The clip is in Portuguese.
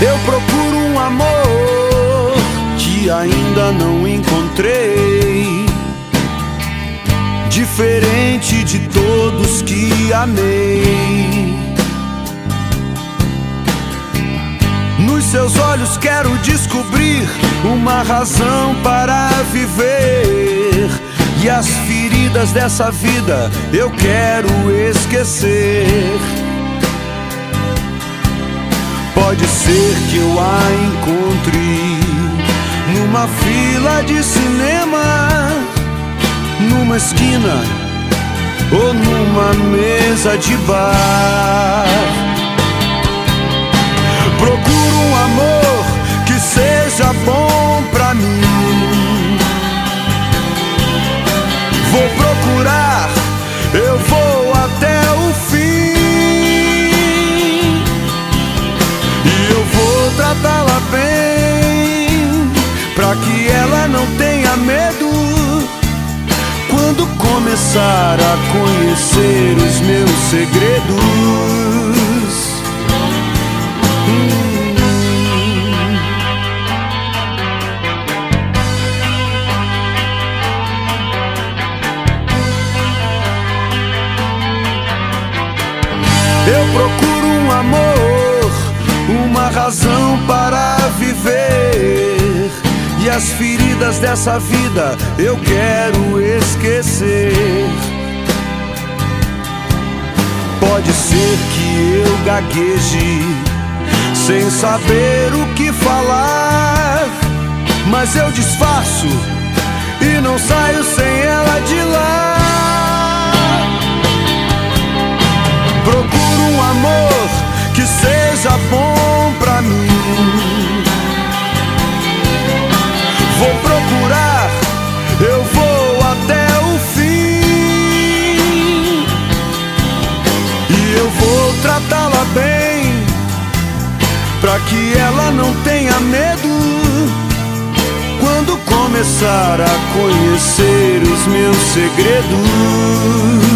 Eu procuro um amor que ainda não encontrei, diferente de todos que amei. Nos seus olhos quero descobrir uma razão para viver, e as feridas dessa vida eu quero esquecer. Pode ser que eu a encontre numa fila de cinema, numa esquina ou numa mesa de bar. Procuro um amor que seja bom pra mim. Vou procurar, eu vou até o fim, e eu vou tratá-la bem, pra que ela não tenha medo quando começar a conhecer os meus segredos. Eu procuro um amor, uma razão para viver, e as feridas dessa vida eu quero esquecer. Pode ser que eu gagueje sem saber o que falar, mas eu disfarço e não saio sem ela de lá. Procuro um amor que seja bom pra mim. Vou procurar, eu vou até o fim, e eu vou tratá-la bem, pra que ela não tenha medo quando começar a conhecer os meus segredos.